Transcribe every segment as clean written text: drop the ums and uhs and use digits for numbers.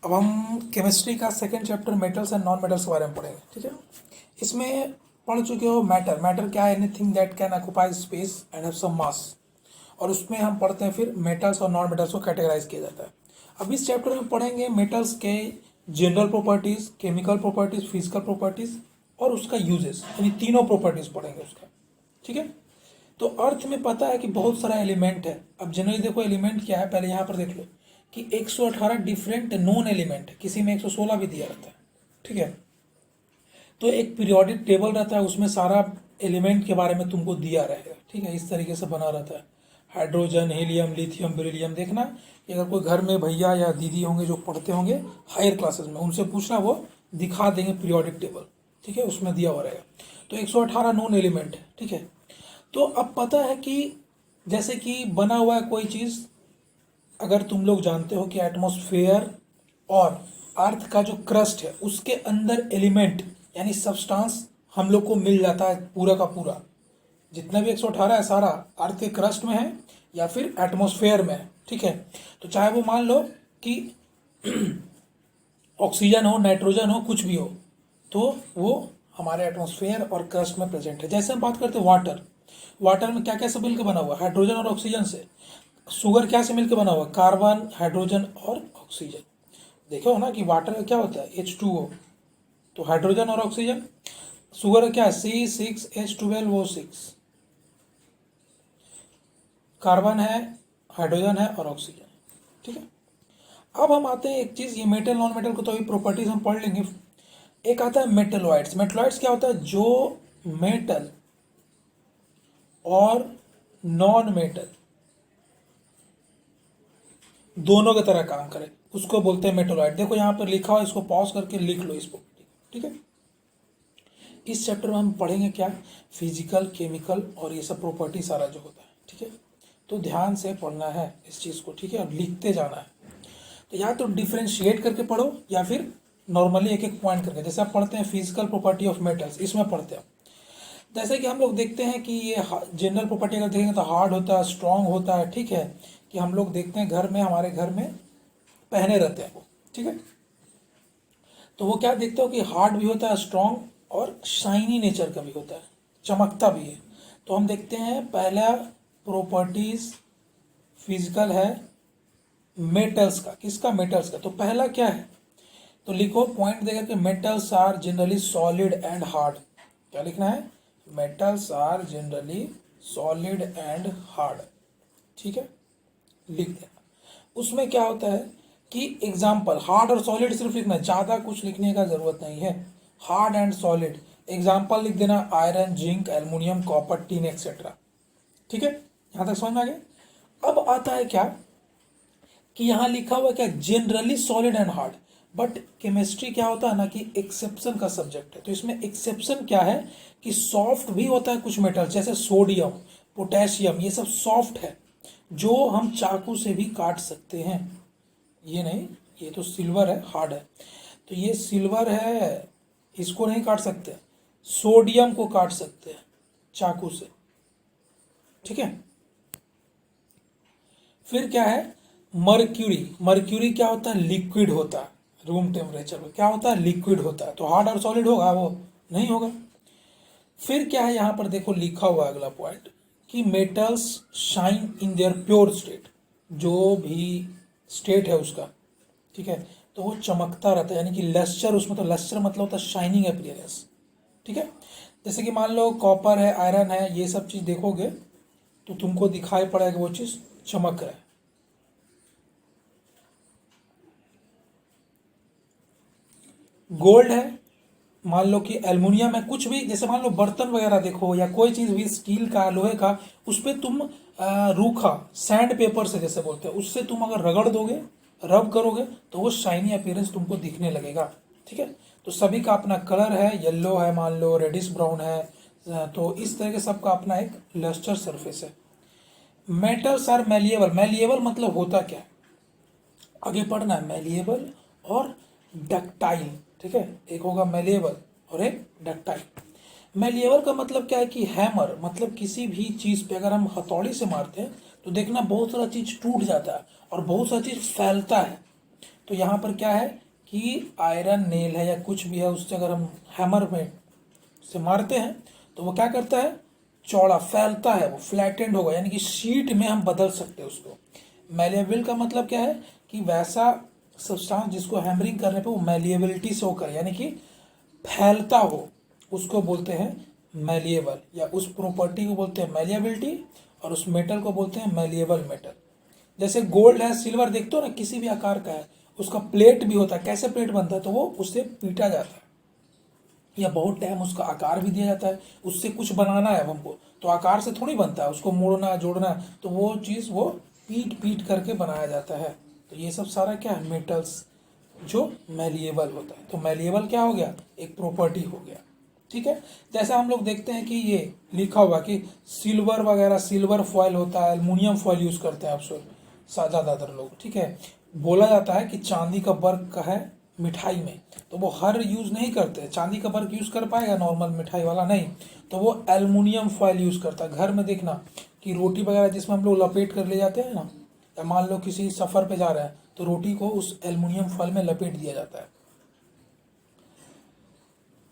अब हम केमिस्ट्री का second chapter metals and non metals के बारे में पढ़ेंगे, ठीक है। इसमें पढ़ चुके हो मैटर। मैटर क्या है? Anything that can occupy space and have some mass. और उसमें हम पढ़ते हैं फिर मेटल्स और नॉन मेटल्स को कैटेगराइज किया जाता है। अब इस चैप्टर में पढ़ेंगे मेटल्स के general properties, chemical properties, physical properties और उसका यूजेस, यानी तीनों प्रॉपर्टीज पढ़ेंगे उसका, ठीक है। तो अर्थ में पता है कि बहुत सारा एलिमेंट है। अब जनरली देखो एलिमेंट क्या है, पहले यहाँ पर देख लो कि 118 डिफरेंट नॉन एलिमेंट है, किसी में 116 भी दिया रहता है, ठीक है। तो एक पीरियोडिक टेबल रहता है, उसमें सारा एलिमेंट के बारे में तुमको दिया रहेगा, ठीक है। इस तरीके से बना रहता है, हाइड्रोजन, हीलियम, लिथियम, बेरिलियम। देखना कि अगर कोई घर में भैया या दीदी होंगे जो पढ़ते होंगे हायर क्लासेस में, उनसे पूछना, वो दिखा देंगे पीरियोडिक टेबल, ठीक है, उसमें दिया हुआ रहेगा। तो 118 नॉन एलिमेंट है, ठीक है। तो अब पता है कि जैसे कि बना हुआ है कोई चीज़, अगर तुम लोग जानते हो कि एटमॉस्फेयर और अर्थ का जो क्रस्ट है उसके अंदर एलिमेंट यानी सब्सटेंस हम लोग को मिल जाता है पूरा का पूरा। जितना भी 118 है सारा अर्थ के क्रस्ट में है या फिर एटमॉस्फेयर में है, ठीक है। तो चाहे वो मान लो कि ऑक्सीजन हो, नाइट्रोजन हो, कुछ भी हो, तो वो हमारे एटमॉस्फेयर और क्रस्ट में प्रेजेंट है। जैसे हम बात करते हैं वाटर, वाटर में क्या क्या से मिलकर बना हुआ है? हाइड्रोजन और ऑक्सीजन से। शुगर क्या से मिलकर बना हुआ है? कार्बन, हाइड्रोजन और ऑक्सीजन। देखो ना कि वाटर का क्या होता है? H2O, तो हाइड्रोजन और ऑक्सीजन। शुगर क्या है? C6H12O6। कार्बन है, हाइड्रोजन है और ऑक्सीजन, ठीक है। अब हम आते हैं एक चीज़, ये मेटल नॉन मेटल को तो अभी प्रॉपर्टीज हम पढ़ लेंगे। एक आता है मेटलॉइड्स। मेटलॉइड्स क्या होता है? जो मेटल और नॉन मेटल दोनों की तरह काम करे उसको बोलते हैं मेटलॉइड। देखो यहाँ पर लिखा हुआ, इसको पॉज करके लिख लो इसको, ठीक है। इस चैप्टर में हम पढ़ेंगे क्या? फिजिकल, केमिकल और ये सब प्रॉपर्टी सारा जो होता है, ठीक है। तो ध्यान से पढ़ना है इस चीज़ को, ठीक है, और लिखते जाना है। तो या तो डिफ्रेंशिएट करके पढ़ो या फिर नॉर्मली एक एक पॉइंट करके। जैसे आप पढ़ते हैं फिजिकल प्रॉपर्टी ऑफ मेटल्स, इसमें पढ़ते हैं। जैसे कि हम लोग देखते हैं कि ये जनरल प्रॉपर्टी अगर देखेंगे तो हार्ड होता है, स्ट्रांग होता है, ठीक है। कि हम लोग देखते हैं घर में, हमारे घर में पहने रहते हैं वो, ठीक है। तो वो क्या देखते हो कि हार्ड भी होता है, स्ट्रांग और शाइनी नेचर का भी होता है, चमकता भी है। तो हम देखते हैं पहला प्रॉपर्टीज फिजिकल है मेटल्स का। किसका? मेटल्स का। तो पहला क्या है? तो लिखो पॉइंट देकर कि metals are generally solid and hard. क्या लिखना है? Metals are generally solid and hard, ठीक है, लिख देना। उसमें क्या होता है कि एग्जाम्पल, हार्ड और सॉलिड सिर्फ लिखना है, ज़्यादा कुछ लिखने का ज़रूरत नहीं है। हार्ड एंड सॉलिड एग्जाम्पल लिख देना, iron, zinc, aluminium, copper, tin etcetera, ठीक है। यहाँ तक समझ में आ गया। अब आता है क्या कि यहाँ लिखा हुआ क्या? Generally solid and hard. But chemistry क्या होता है ना कि एक्सेप्शन का सब्जेक्ट है। तो इसमें एक्सेप्शन क्या है कि सॉफ्ट भी होता है कुछ मेटल, जैसे सोडियम, पोटेशियम, ये सब सॉफ्ट है जो हम चाकू से भी काट सकते हैं। ये नहीं, ये तो सिल्वर है, हार्ड है। तो ये सिल्वर है, इसको नहीं काट सकते। सोडियम को काट सकते हैं चाकू से, ठीक है। फिर क्या है? मर्क्यूरी। मर्क्यूरी क्या होता है? लिक्विड होता है, रूम टेम्परेचर पे क्या होता है? लिक्विड होता है। तो हार्ड और सॉलिड होगा? वो नहीं होगा। फिर क्या है यहाँ पर देखो लिखा हुआ अगला पॉइंट कि metals shine in their pure state. जो भी स्टेट है उसका, ठीक है, तो वो चमकता रहता है, यानी कि लस्टर उसमें। तो लस्टर मतलब होता है शाइनिंग अपीयरेंस, ठीक है। जैसे कि मान लो कॉपर है, आयरन है, ये सब चीज़ देखोगे तो तुमको दिखाई पड़ेगा वो चीज़ चमक रहा है। गोल्ड है, मान लो कि एल्युमिनियम है, कुछ भी, जैसे मान लो बर्तन वगैरह देखो या कोई चीज़ भी स्टील का, लोहे का, उस पर तुम रूखा सैंड पेपर से जैसे बोलते हैं, उससे तुम अगर रगड़ दोगे, रब करोगे, तो वो शाइनी अपीयरेंस तुमको दिखने लगेगा, ठीक है। तो सभी का अपना कलर है, येलो है, मान लो रेडिश ब्राउन है, तो इस तरह के सबका अपना एक लस्टर सरफेस है। Metals are malleable. मैलिएबल मतलब होता क्या है, आगे पढ़ना है। मैलिएबल और डक्टाइल, ठीक है। एक होगा मैलिएबल और एक डक्टाइल। मैलिएबल का मतलब क्या है कि हैमर, मतलब किसी भी चीज़ पे अगर हम हथौड़ी से मारते हैं तो देखना बहुत सारा चीज़ टूट जाता है और बहुत सारा चीज़ फैलता है। तो यहाँ पर क्या है कि आयरन नेल है या कुछ भी है, उससे अगर हम हैमर में से मारते हैं तो वो क्या करता है, चौड़ा फैलता है, वो फ्लैटेंड होगा, यानी कि शीट में हम बदल सकते हैं उसको। मैलिएबल का मतलब क्या है कि वैसा सब्सटेंस जिसको हैमरिंग करने पे वो मैलिएबिलिटी शो करे, यानी कि फैलता हो, उसको बोलते हैं मैलिएबल, या उस प्रॉपर्टी को बोलते हैं मैलिएबिलिटी, और उस मेटल को बोलते हैं मैलिएबल मेटल। जैसे गोल्ड है, सिल्वर देखते हो ना, किसी भी आकार का है, उसका प्लेट भी होता है, कैसे प्लेट बनता है, तो वो उससे पीटा जाता है, या बहुत टाइम उसका आकार भी दिया जाता है। उससे कुछ बनाना है हमको तो आकार से थोड़ी बनता है, उसको मोड़ना जोड़ना, तो वो चीज़ वो पीट पीट करके बनाया जाता है। तो ये सब सारा क्या है, मेटल्स जो मैलिएबल होता है। तो मैलिएबल क्या हो गया, एक प्रॉपर्टी हो गया, ठीक है। जैसा हम लोग देखते हैं कि ये लिखा हुआ कि सिल्वर वगैरह, सिल्वर फॉयल होता है, एल्युमिनियम फॉयल यूज़ करते हैं अक्सर ज़्यादातर लोग, ठीक है। बोला जाता है कि चांदी का वर्क का है मिठाई में, तो वो हर यूज़ नहीं करते, चांदी का वर्क यूज़ कर पाएगा नॉर्मल मिठाई वाला नहीं, तो वो एल्युमिनियम फॉयल यूज़ करता है। घर में देखना कि रोटी वगैरह जिसमें हम लोग लपेट कर ले जाते हैं ना, या मान लो किसी सफ़र पे जा रहे हैं तो रोटी को उस एल्युमिनियम फॉयल में लपेट दिया जाता है।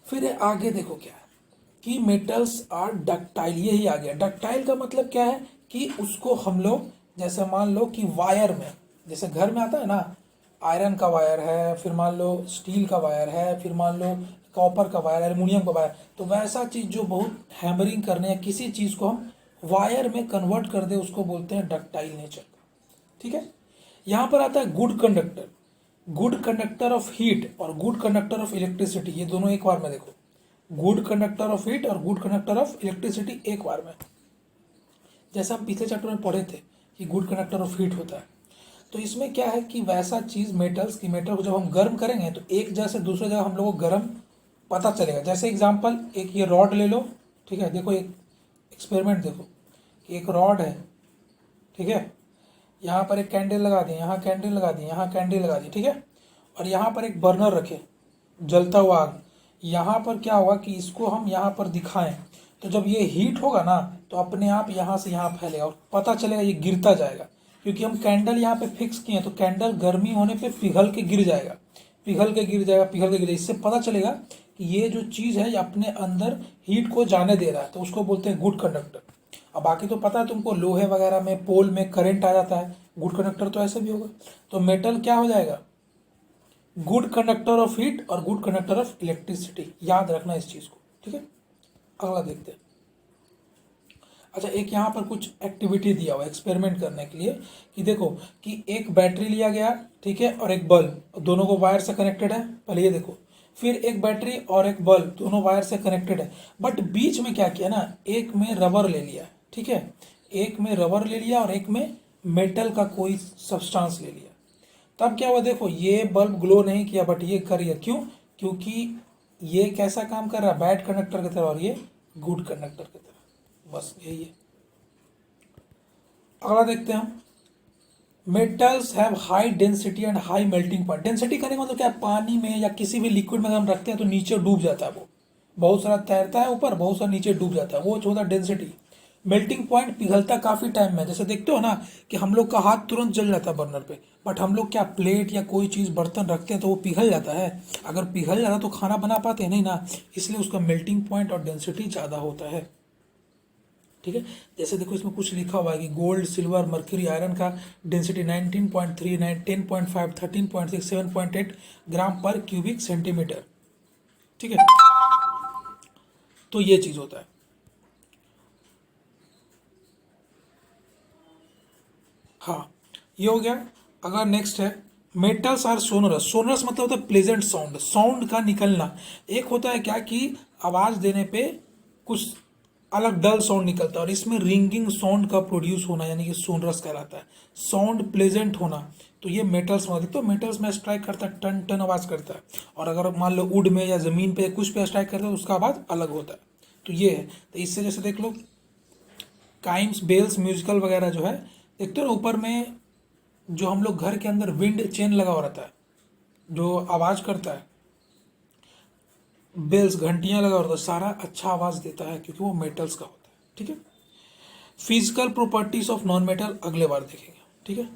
फिर आगे देखो क्या है कि मेटल्स आर डक्टाइल, यही आ गया। डक्टाइल का मतलब क्या है कि उसको हम लोग, जैसे मान लो कि वायर में, जैसे घर में आता है ना, आयरन का वायर है, फिर मान लो स्टील का वायर है, फिर मान लो कॉपर का वायर, एल्युमिनियम का वायर, तो वैसा चीज़ जो बहुत हैमरिंग करने या किसी चीज़ को हम वायर में कन्वर्ट कर दे, उसको बोलते हैं डक्टाइल नेचर का, ठीक है। यहाँ पर आता है good conductor, good conductor of heat और गुड कंडक्टर ऑफ इलेक्ट्रिसिटी, ये दोनों एक बार में देखो, गुड कंडक्टर ऑफ हीट और गुड कंडक्टर ऑफ इलेक्ट्रिसिटी एक बार में। जैसा हम पिछले चैप्टर में पढ़े थे कि गुड कंडक्टर ऑफ हीट होता है, तो इसमें क्या है कि वैसा चीज़ मेटल्स की, मेटल को जब हम गर्म करेंगे तो एक जगह से दूसरे जगह हम लोग को गर्म पता चलेगा। जैसे एग्जांपल, एक ये रॉड ले लो, ठीक है, देखो एक एक्सपेरिमेंट देखो कि एक रॉड है, ठीक है, यहाँ पर एक कैंडल लगा दी, यहाँ कैंडल लगा दी, यहाँ कैंडल लगा दी, ठीक है, और यहाँ पर एक बर्नर रखे, जलता हुआ आग। यहाँ पर क्या होगा कि इसको हम यहाँ पर दिखाएं तो जब ये हीट होगा ना तो अपने आप यहाँ से यहाँ फैलेगा और पता चलेगा ये गिरता जाएगा, क्योंकि हम कैंडल यहाँ पे फिक्स किए हैं, तो कैंडल गर्मी होने पे पिघल के गिर जाएगा, पिघल के गिर जाएगा, पिघल के गिर जाएगा। इससे पता चलेगा कि ये जो चीज़ है ये अपने अंदर हीट को जाने दे रहा है, तो उसको बोलते हैं गुड कंडक्टर। अब बाकी तो पता है तुमको, लोहे वगैरह में पोल में करंट आ जाता है, गुड कंडक्टर तो ऐसे भी होगा। तो मेटल क्या हो जाएगा, गुड कंडक्टर ऑफ हीट और गुड कंडक्टर ऑफ इलेक्ट्रिसिटी, याद रखना इस चीज़ को, ठीक है। अगला देखते हैं। अच्छा, एक यहाँ पर कुछ एक्टिविटी दिया हुआ एक्सपेरिमेंट करने के लिए कि देखो कि एक बैटरी लिया गया, ठीक है, और एक बल्ब, दोनों को वायर से कनेक्टेड है, पहले ये देखो, फिर एक बैटरी और एक बल्ब दोनों वायर से कनेक्टेड है, बट बीच में क्या किया ना, एक में रबर ले लिया, ठीक है, एक में रबर ले लिया और एक में मेटल का कोई सब्सटेंस ले लिया। तब क्या हुआ, देखो ये बल्ब ग्लो नहीं किया बट ये कर गया, क्यों, क्योंकि ये कैसा काम कर रहा है, बैड कंडक्टर की तरह और ये गुड कंडक्टर की तरह, बस यही है। अगला देखते हैं हम, metals have high density and high melting point. Density करने का मतलब क्या है, पानी में या किसी भी लिक्विड में अगर हम रखते हैं तो नीचे डूब जाता है, वो बहुत सारा तैरता है ऊपर, बहुत सारा नीचे डूब जाता है, वो होता है डेंसिटी। मेल्टिंग पॉइंट, पिघलता काफ़ी टाइम में, जैसे देखते हो ना कि हम लोग का हाथ तुरंत जल जाता है बर्नर पे, बट हम लोग क्या प्लेट या कोई चीज़ बर्तन रखते हैं तो वो पिघल जाता है, अगर पिघल जाता तो खाना बना पाते हैं नहीं ना, इसलिए उसका मेल्टिंग पॉइंट और डेंसिटी ज़्यादा होता है, ठीक है। जैसे देखो इसमें कुछ लिखा हुआ है कि गोल्ड, सिल्वर, मर्क्यूरी, आयरन का डेंसिटी 19.3, 10.5, 13.6, 7.8 ग्राम पर क्यूबिक सेंटीमीटर, ठीक है। तो ये चीज़ होता है। हाँ, ये हो गया। अगर नेक्स्ट है, मेटल्स आर सोनरस। सोनरस मतलब होता है प्लेजेंट साउंड, साउंड का निकलना। एक होता है क्या कि आवाज़ देने पे कुछ अलग डल साउंड निकलता है, और इसमें रिंगिंग साउंड का प्रोड्यूस होना यानी कि सोनरस कहलाता है। साउंड प्लेजेंट होना, तो ये मेटल्स में, तो मेटल्स में स्ट्राइक करता है, टन टन आवाज़ करता है, और अगर मान लो वुड में या ज़मीन पे कुछ पे स्ट्राइक करता है तो उसका आवाज़ अलग होता है। तो ये है, तो इससे जैसे देख लो काइम्स, बेल्स, म्यूजिकल वगैरह जो है, देखते हो ना ऊपर में जो हम लोग घर के अंदर विंड चेन लगा हुआ रहता है जो आवाज़ करता है, बेल्स, घंटियां लगा होता है, सारा अच्छा आवाज़ देता है क्योंकि वो मेटल्स का होता है, ठीक है। Physical properties of non metal अगले बार देखेंगे, ठीक है।